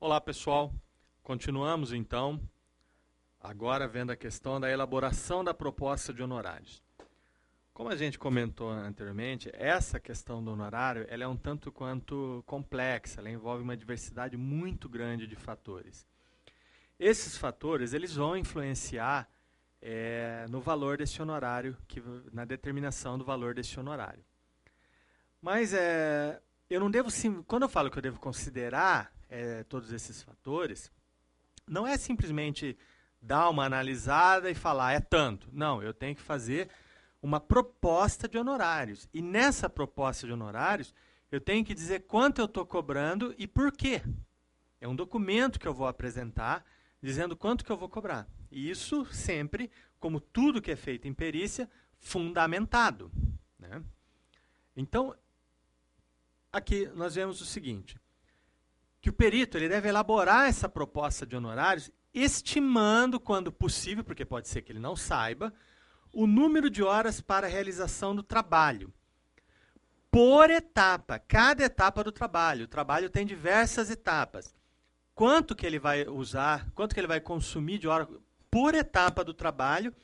Olá, pessoal. Continuamos, então, agora vendo a questão da elaboração da proposta de honorários. Como a gente comentou anteriormente, essa questão do honorário ela é um tanto quanto complexa, ela envolve uma diversidade muito grande de fatores. Esses fatores eles vão influenciar no valor desse honorário, na determinação do valor desse honorário. Mas eu não devo, quando eu falo que eu devo considerar todos esses fatores, não é simplesmente dar uma analisada e falar é tanto. Não, eu tenho que fazer uma proposta de honorários. E nessa proposta de honorários, eu tenho que dizer quanto eu estou cobrando e por quê. É um documento que eu vou apresentar dizendo quanto que eu vou cobrar. E isso sempre, como tudo que é feito em perícia, fundamentado, né? Então, aqui nós vemos o seguinte, que o perito ele deve elaborar essa proposta de honorários estimando, quando possível, porque pode ser que ele não saiba, o número de horas para a realização do trabalho. Por etapa, cada etapa do trabalho. O trabalho tem diversas etapas. Quanto que ele vai usar, quanto que ele vai consumir de hora por etapa do trabalho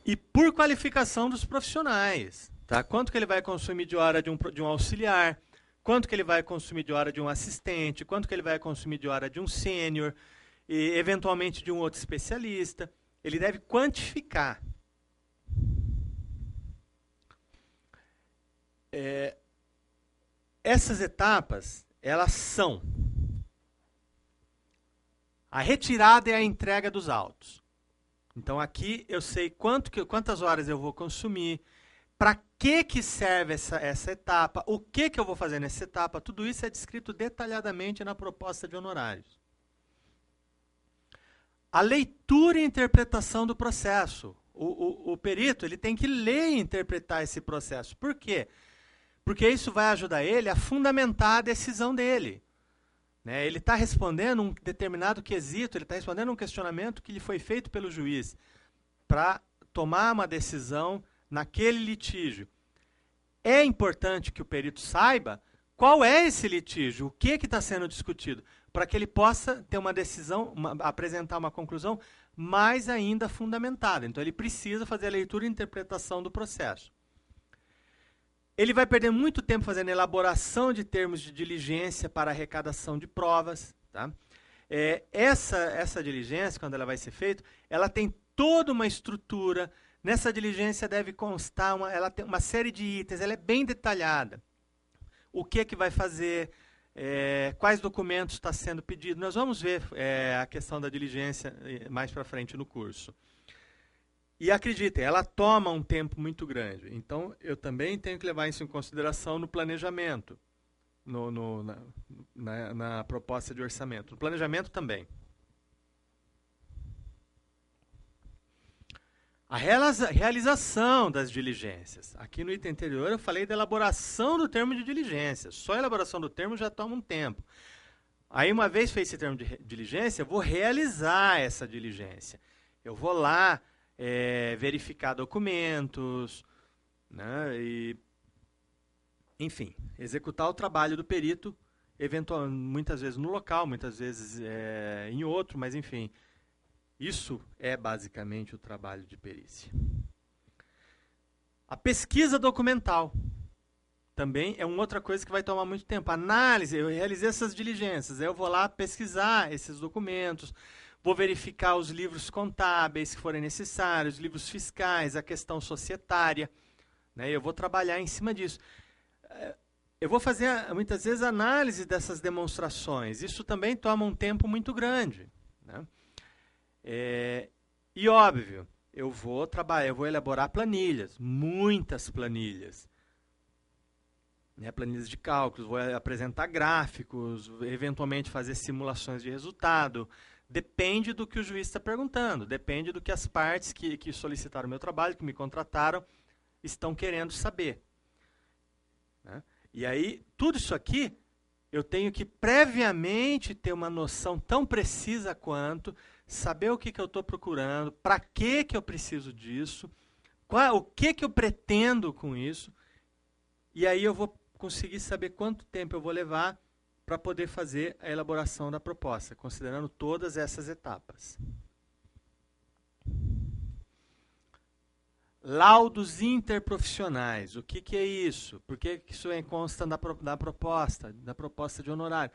e por qualificação dos profissionais. Tá? Quanto que ele vai consumir de hora de um auxiliar, quanto que ele vai consumir de hora de um assistente, quanto que ele vai consumir de hora de um sênior, e eventualmente de um outro especialista. Ele deve quantificar. Essas etapas, elas são a retirada e a entrega dos autos. Então aqui eu sei quantas horas eu vou consumir, para que serve essa etapa, o que eu vou fazer nessa etapa, tudo isso é descrito detalhadamente na proposta de honorários. A leitura e interpretação do processo. O perito ele tem que ler e interpretar esse processo. Por quê? Porque isso vai ajudar ele a fundamentar a decisão dele. Né? Ele está respondendo um determinado quesito, ele está respondendo um questionamento que lhe foi feito pelo juiz para tomar uma decisão naquele litígio. É importante que o perito saiba qual é esse litígio, o que está sendo discutido, para que ele possa ter uma decisão, apresentar uma conclusão mais ainda fundamentada. Então ele precisa fazer a leitura e interpretação do processo. Ele vai perder muito tempo fazendo elaboração de termos de diligência para arrecadação de provas. Tá? Essa diligência, quando ela vai ser feita, ela tem toda uma estrutura. Nessa diligência deve constar, ela tem uma série de itens, ela é bem detalhada. O que vai fazer, quais documentos está sendo pedido. Nós vamos ver a questão da diligência mais para frente no curso. E acreditem, ela toma um tempo muito grande. Então, eu também tenho que levar isso em consideração no planejamento, na proposta de orçamento. No planejamento também. A realização das diligências. Aqui no item anterior eu falei da elaboração do termo de diligência. Só a elaboração do termo já toma um tempo. Aí, uma vez feito esse termo de diligência, eu vou realizar essa diligência. Eu vou lá verificar documentos, né, e, enfim, executar o trabalho do perito, muitas vezes no local, muitas vezes em outro, mas enfim, isso é basicamente o trabalho de perícia. A pesquisa documental também é uma outra coisa que vai tomar muito tempo. Análise, eu realizei essas diligências, aí eu vou lá pesquisar esses documentos, vou verificar os livros contábeis que forem necessários, livros fiscais, a questão societária. Né? Eu vou trabalhar em cima disso. Eu vou fazer, muitas vezes, análise dessas demonstrações. Isso também toma um tempo muito grande. Né? E, óbvio, eu vou elaborar planilhas, muitas planilhas. Né? Planilhas de cálculos, vou apresentar gráficos, eventualmente fazer simulações de resultado. Depende do que o juiz está perguntando, depende do que as partes que solicitaram o meu trabalho, que me contrataram, estão querendo saber. Né? E aí, tudo isso aqui, eu tenho que previamente ter uma noção tão precisa quanto, saber o que eu estou procurando, para que eu preciso disso, o que eu pretendo com isso, e aí eu vou conseguir saber quanto tempo eu vou levar para poder fazer a elaboração da proposta, considerando todas essas etapas. Laudos interprofissionais. O que é isso? Por que isso consta da proposta de honorário?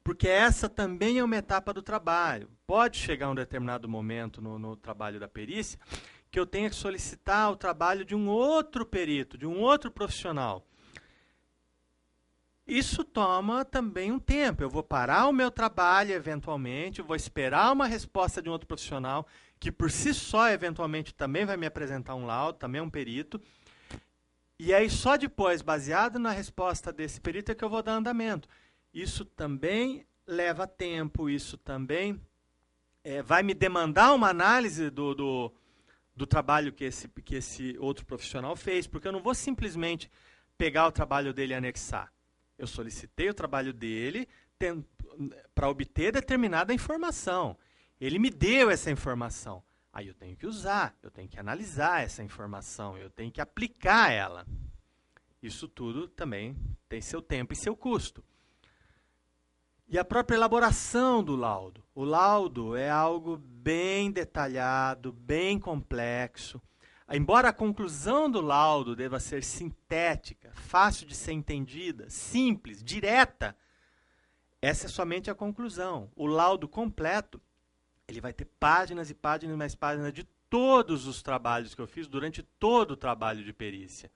Porque essa também é uma etapa do trabalho. Pode chegar um determinado momento no trabalho da perícia que eu tenha que solicitar o trabalho de um outro perito, de um outro profissional. Isso toma também um tempo. Eu vou parar o meu trabalho, eventualmente, vou esperar uma resposta de um outro profissional, que por si só, eventualmente, também vai me apresentar um laudo, também é um perito. E aí, só depois, baseado na resposta desse perito, é que eu vou dar andamento. Isso também leva tempo, isso também vai me demandar uma análise do trabalho que esse outro profissional fez, porque eu não vou simplesmente pegar o trabalho dele e anexar. Eu solicitei o trabalho dele para obter determinada informação. Ele me deu essa informação. Aí eu tenho que usar, eu tenho que analisar essa informação, eu tenho que aplicar ela. Isso tudo também tem seu tempo e seu custo. E a própria elaboração do laudo. O laudo é algo bem detalhado, bem complexo. Embora a conclusão do laudo deva ser sintética, fácil de ser entendida, simples, direta, essa é somente a conclusão. O laudo completo, ele vai ter páginas e páginas e mais páginas de todos os trabalhos que eu fiz durante todo o trabalho de perícia.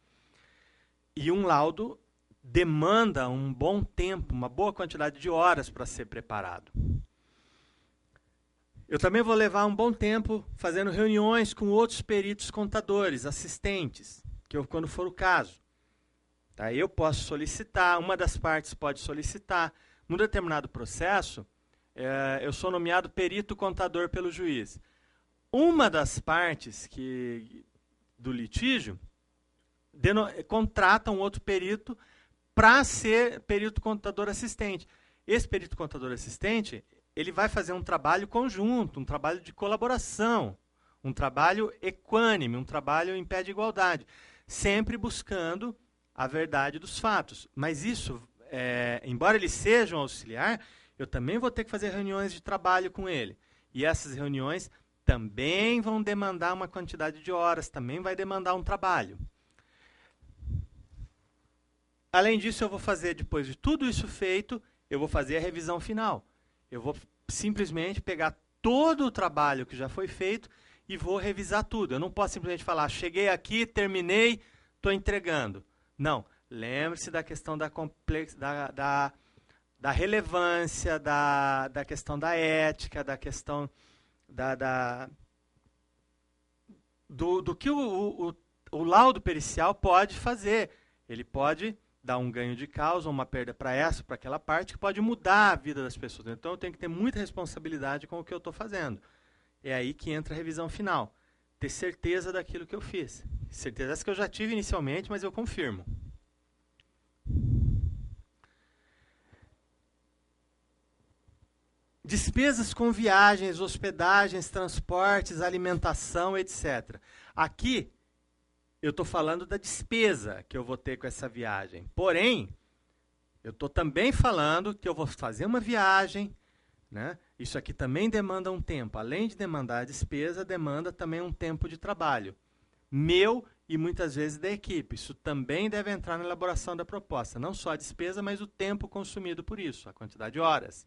E um laudo demanda um bom tempo, uma boa quantidade de horas para ser preparado. Eu também vou levar um bom tempo fazendo reuniões com outros peritos contadores, assistentes, quando for o caso. Tá? Eu posso solicitar, uma das partes pode solicitar. Num determinado processo, eu sou nomeado perito contador pelo juiz. Uma das partes do litígio contrata um outro perito para ser perito contador assistente. Esse perito contador assistente, ele vai fazer um trabalho conjunto, um trabalho de colaboração, um trabalho equânime, um trabalho em pé de igualdade, sempre buscando a verdade dos fatos. Mas isso, embora ele seja um auxiliar, eu também vou ter que fazer reuniões de trabalho com ele. E essas reuniões também vão demandar uma quantidade de horas, também vai demandar um trabalho. Além disso, eu vou fazer, depois de tudo isso feito, eu vou fazer a revisão final. Eu vou simplesmente pegar todo o trabalho que já foi feito e vou revisar tudo. Eu não posso simplesmente falar, cheguei aqui, terminei, estou entregando. Não. Lembre-se da questão da relevância, da questão da ética, da questão do que o laudo pericial pode fazer. Ele pode dar um ganho de causa, uma perda para essa, para aquela parte, que pode mudar a vida das pessoas. Então, eu tenho que ter muita responsabilidade com o que eu estou fazendo. É aí que entra a revisão final. Ter certeza daquilo que eu fiz. Certeza essa que eu já tive inicialmente, mas eu confirmo. Despesas com viagens, hospedagens, transportes, alimentação, etc. Aqui, eu estou falando da despesa que eu vou ter com essa viagem. Porém, eu estou também falando que eu vou fazer uma viagem, né? Isso aqui também demanda um tempo. Além de demandar a despesa, demanda também um tempo de trabalho. Meu e muitas vezes da equipe. Isso também deve entrar na elaboração da proposta. Não só a despesa, mas o tempo consumido por isso, a quantidade de horas.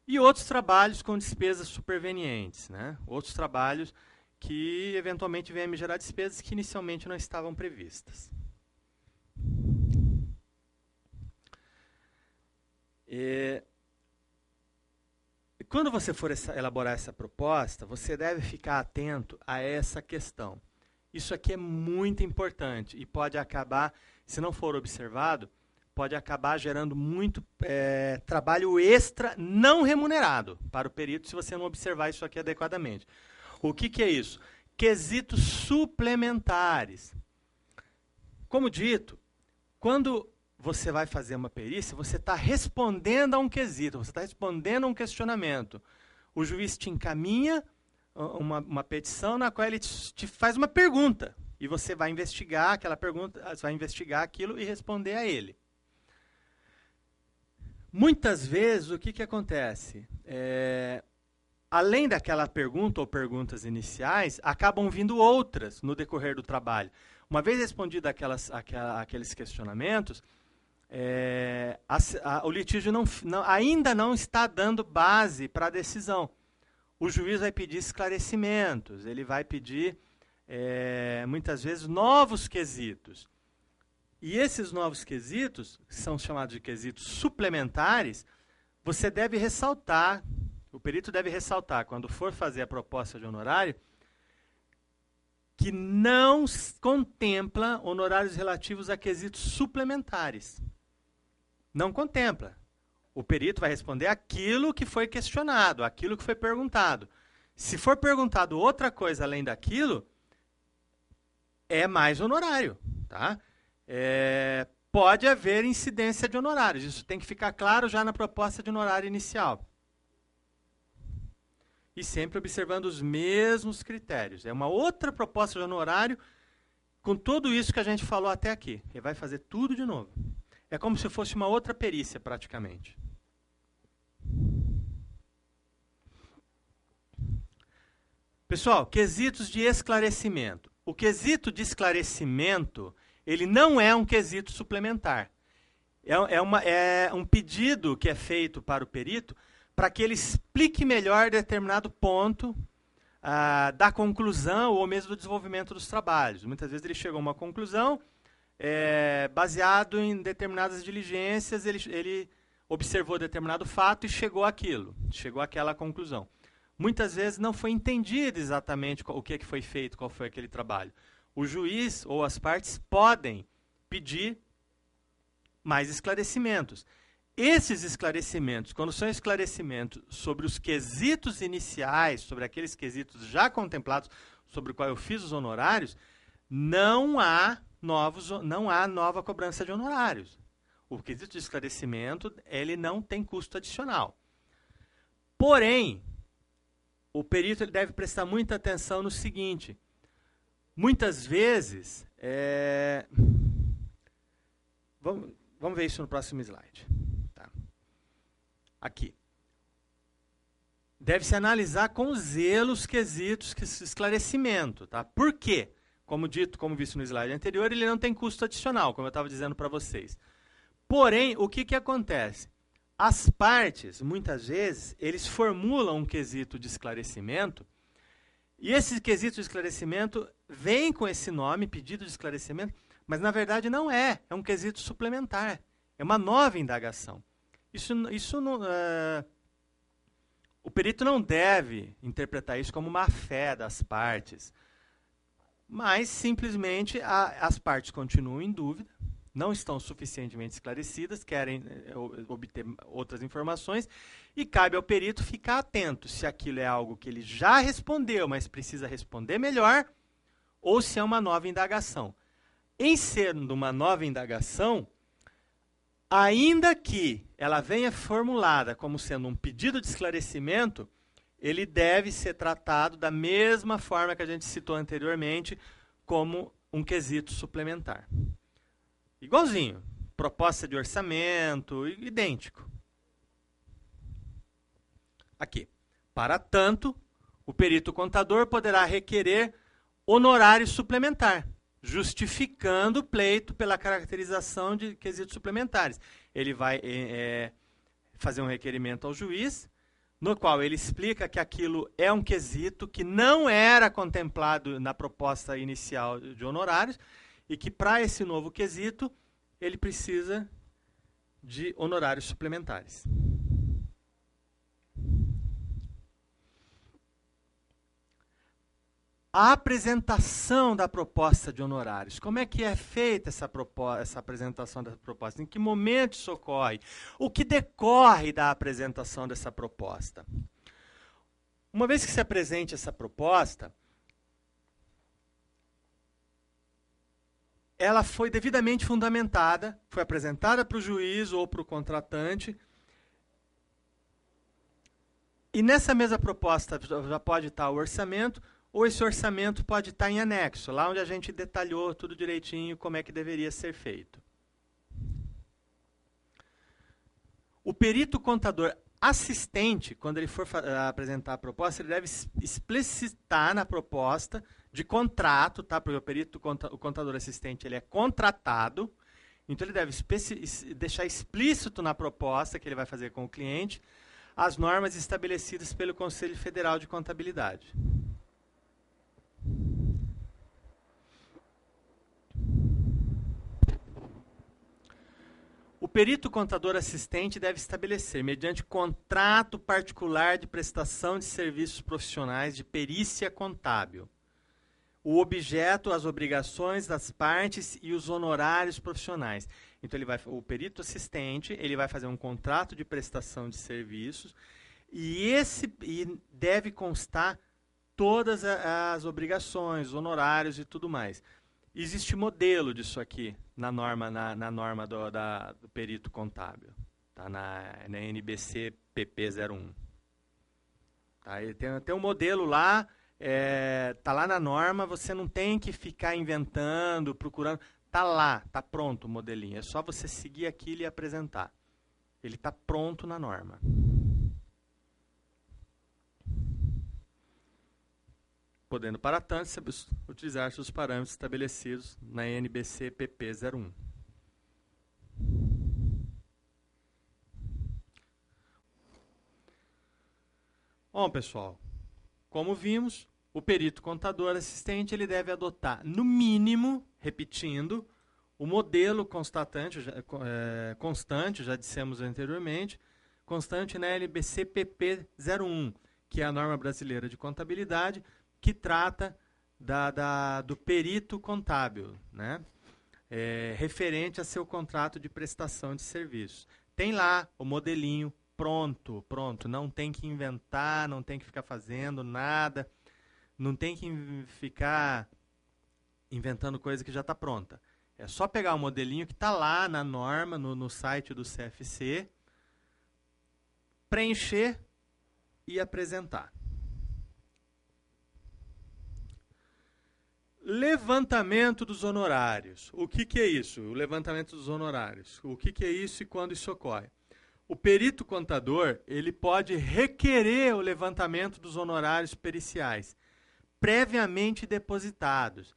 E outros trabalhos com despesas supervenientes, né? Outros trabalhos que eventualmente venham a me gerar despesas que inicialmente não estavam previstas. Quando você for elaborar essa proposta, você deve ficar atento a essa questão. Isso aqui é muito importante e pode acabar, se não for observado, pode acabar gerando muito trabalho extra não remunerado para o perito se você não observar isso aqui adequadamente. O que é isso? Quesitos suplementares. Como dito, quando você vai fazer uma perícia, você está respondendo a um quesito, você está respondendo a um questionamento. O juiz te encaminha uma petição na qual ele te faz uma pergunta. E você vai investigar aquela pergunta, vai investigar aquilo e responder a ele. Muitas vezes, o que acontece? Além daquela pergunta ou perguntas iniciais, acabam vindo outras no decorrer do trabalho. Uma vez respondido aqueles questionamentos, o litígio ainda não está dando base para a decisão. O juiz vai pedir esclarecimentos, ele vai pedir, muitas vezes, novos quesitos. E esses novos quesitos, que são chamados de quesitos suplementares, você deve ressaltar, o perito deve ressaltar, quando for fazer a proposta de honorário, que não contempla honorários relativos a quesitos suplementares. Não contempla. O perito vai responder aquilo que foi questionado, aquilo que foi perguntado. Se for perguntado outra coisa além daquilo, é mais honorário, tá? Pode haver incidência de honorários. Isso tem que ficar claro já na proposta de honorário inicial. E sempre observando os mesmos critérios. É uma outra proposta de honorário com tudo isso que a gente falou até aqui. Ele vai fazer tudo de novo. É como se fosse uma outra perícia, praticamente. Pessoal, quesitos de esclarecimento. O quesito de esclarecimento, ele não é um quesito suplementar. É um pedido que é feito para o perito para que ele explique melhor determinado ponto da conclusão ou mesmo do desenvolvimento dos trabalhos. Muitas vezes ele chegou a uma conclusão, baseado em determinadas diligências, ele observou determinado fato e chegou àquela conclusão. Muitas vezes não foi entendido exatamente o que foi feito, qual foi aquele trabalho. O juiz ou as partes podem pedir mais esclarecimentos. Esses esclarecimentos, quando são esclarecimentos sobre os quesitos iniciais, sobre aqueles quesitos já contemplados, sobre o qual eu fiz os honorários, não há nova cobrança de honorários. O quesito de esclarecimento, ele não tem custo adicional. Porém, o perito ele deve prestar muita atenção no seguinte: muitas vezes, vamos ver isso no próximo slide. Tá. Aqui. Deve-se analisar com zelo os quesitos de esclarecimento. Tá? Por quê? Como visto no slide anterior, ele não tem custo adicional, como eu estava dizendo para vocês. Porém, o que acontece? As partes, muitas vezes, eles formulam um quesito de esclarecimento, e esse quesito de esclarecimento vem com esse nome, pedido de esclarecimento, mas na verdade não é. É um quesito suplementar. É uma nova indagação. O perito não deve interpretar isso como uma fé das partes, mas simplesmente as partes continuam em dúvida, não estão suficientemente esclarecidas, querem obter outras informações, e cabe ao perito ficar atento se aquilo é algo que ele já respondeu, mas precisa responder melhor, ou se é uma nova indagação. Em sendo uma nova indagação, ainda que ela venha formulada como sendo um pedido de esclarecimento, ele deve ser tratado da mesma forma que a gente citou anteriormente, como um quesito suplementar. Igualzinho, proposta de orçamento, idêntico. Aqui. Para tanto, o perito contador poderá requerer honorário suplementar, justificando o pleito pela caracterização de quesitos suplementares. Ele vai fazer um requerimento ao juiz, no qual ele explica que aquilo é um quesito que não era contemplado na proposta inicial de honorários, e que para esse novo quesito ele precisa de honorários suplementares. A apresentação da proposta de honorários. Como é que é feita essa apresentação da proposta? Em que momento isso ocorre? O que decorre da apresentação dessa proposta? Uma vez que se apresente essa proposta, ela foi devidamente fundamentada, foi apresentada para o juiz ou para o contratante, e nessa mesma proposta já pode estar o orçamento, ou esse orçamento pode estar em anexo, lá onde a gente detalhou tudo direitinho como é que deveria ser feito. O perito contador assistente, quando ele for apresentar a proposta, ele deve explicitar na proposta de contrato, tá? Porque o contador assistente ele é contratado, então ele deve deixar explícito na proposta que ele vai fazer com o cliente as normas estabelecidas pelo Conselho Federal de Contabilidade. O perito contador assistente deve estabelecer, mediante contrato particular de prestação de serviços profissionais de perícia contábil, o objeto, as obrigações das partes e os honorários profissionais. Então, o perito assistente ele vai fazer um contrato de prestação de serviços e deve constar todas as obrigações, honorários e tudo mais. Existe modelo disso aqui na norma, na norma do perito contábil, tá? na NBC PP 01. Tá? Tem um modelo lá, tá lá na norma, você não tem que ficar inventando, procurando. Tá lá, tá pronto o modelinho. É só você seguir aquilo e apresentar. Ele está pronto na norma. Podendo, para tanto, utilizar-se os parâmetros estabelecidos na NBC PP 01. Bom, pessoal, como vimos, o perito contador assistente ele deve adotar, no mínimo, repetindo, o modelo constante, já dissemos anteriormente, constante na NBC PP 01, que é a norma brasileira de contabilidade, que trata do perito contábil, né? Referente a seu contrato de prestação de serviços. Tem lá o modelinho pronto, não tem que inventar, não tem que ficar fazendo nada, não tem que ficar inventando coisa que já está pronta. É só pegar o modelinho que está lá na norma, no site do CFC, preencher e apresentar. Levantamento dos honorários. O que é isso? O levantamento dos honorários. O que é isso e quando isso ocorre? O perito contador ele pode requerer o levantamento dos honorários periciais previamente depositados,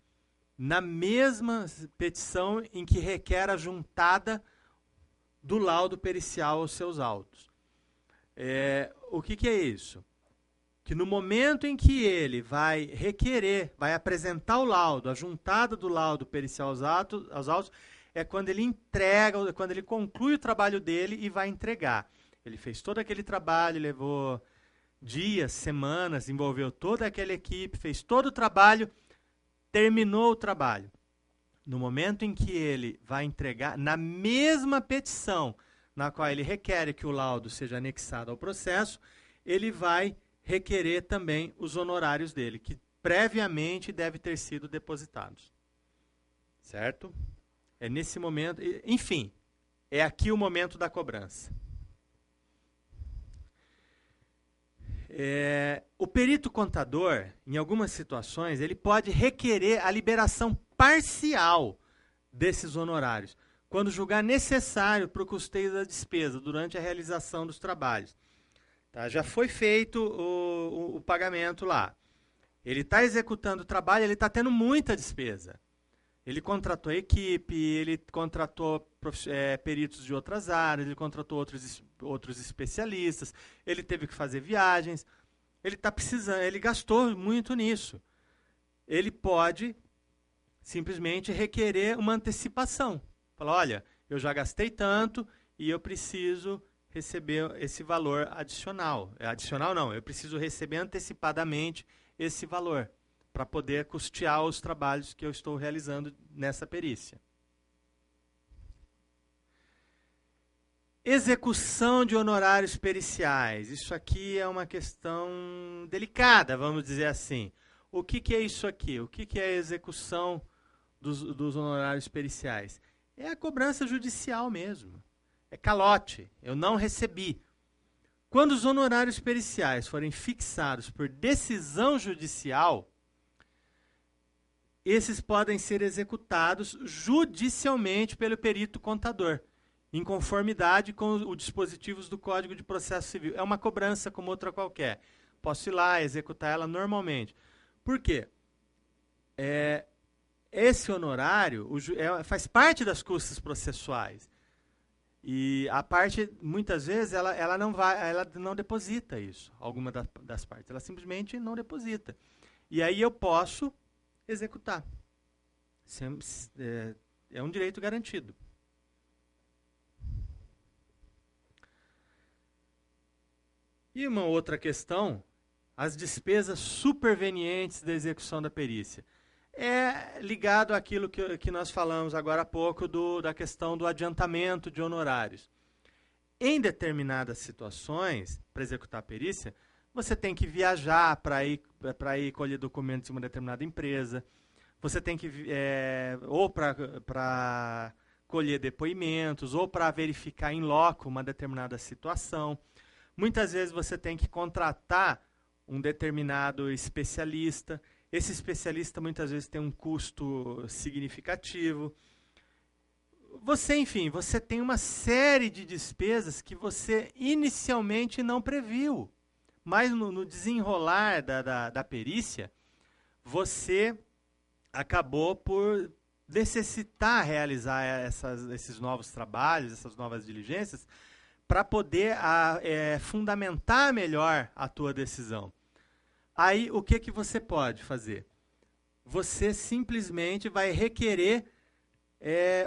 na mesma petição em que requer a juntada do laudo pericial aos seus autos. O que é isso? Que no momento em que ele vai requerer, vai apresentar o laudo, a juntada do laudo pericial aos autos, é quando ele entrega, quando ele conclui o trabalho dele e vai entregar. Ele fez todo aquele trabalho, levou dias, semanas, envolveu toda aquela equipe, fez todo o trabalho, terminou o trabalho. No momento em que ele vai entregar, na mesma petição na qual ele requer que o laudo seja anexado ao processo, ele vai requerer também os honorários dele, que previamente devem ter sido depositados. Certo? É nesse momento, enfim, é aqui o momento da cobrança. O perito contador, em algumas situações, ele pode requerer a liberação parcial desses honorários, quando julgar necessário para o custeio da despesa durante a realização dos trabalhos. Tá? Já foi feito o pagamento lá. Ele está executando o trabalho, ele está tendo muita despesa. Ele contratou equipe, ele contratou peritos de outras áreas, ele contratou outros especialistas, ele teve que fazer viagens, ele está precisando, ele gastou muito nisso. Ele pode simplesmente requerer uma antecipação. Falar, olha, eu já gastei tanto e eu preciso receber esse valor adicional. Adicional não, eu preciso receber antecipadamente esse valor para poder custear os trabalhos que eu estou realizando nessa perícia. Execução de honorários periciais. Isso aqui é uma questão delicada, vamos dizer assim. O que é isso aqui? O que é a execução dos honorários periciais? É a cobrança judicial mesmo. É calote. Eu não recebi. Quando os honorários periciais forem fixados por decisão judicial, esses podem ser executados judicialmente pelo perito contador. em conformidade com os dispositivos do Código de Processo Civil. É uma cobrança como outra qualquer. Posso ir lá, executar ela normalmente. Por quê? Esse honorário faz parte das custas processuais. E a parte, muitas vezes, ela não deposita isso, alguma das partes. Ela simplesmente não deposita. E aí eu posso executar. É um direito garantido. E uma outra questão, as despesas supervenientes da execução da perícia. É ligado àquilo que nós falamos agora há pouco da questão do adiantamento de honorários. Em determinadas situações, para executar a perícia, você tem que viajar para ir colher documentos de uma determinada empresa, você tem que ou para colher depoimentos, ou para verificar em loco uma determinada situação. Muitas vezes você tem que contratar um determinado especialista. Esse especialista muitas vezes tem um custo significativo. Enfim, você tem uma série de despesas que você inicialmente não previu. Mas no desenrolar da perícia, você acabou por necessitar realizar esses novos trabalhos, essas novas diligências, para poder fundamentar melhor a tua decisão. Aí, o que você pode fazer? Você simplesmente vai requerer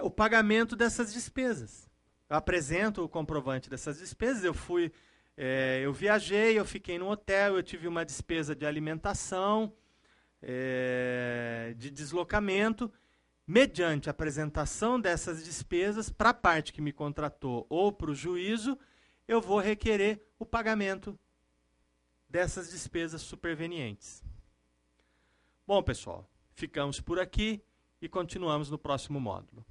o pagamento dessas despesas. Eu apresento o comprovante dessas despesas, eu viajei, eu fiquei no hotel, eu tive uma despesa de alimentação, de deslocamento. Mediante a apresentação dessas despesas, para a parte que me contratou ou para o juízo, eu vou requerer o pagamento dessas despesas supervenientes. Bom, pessoal, ficamos por aqui e continuamos no próximo módulo.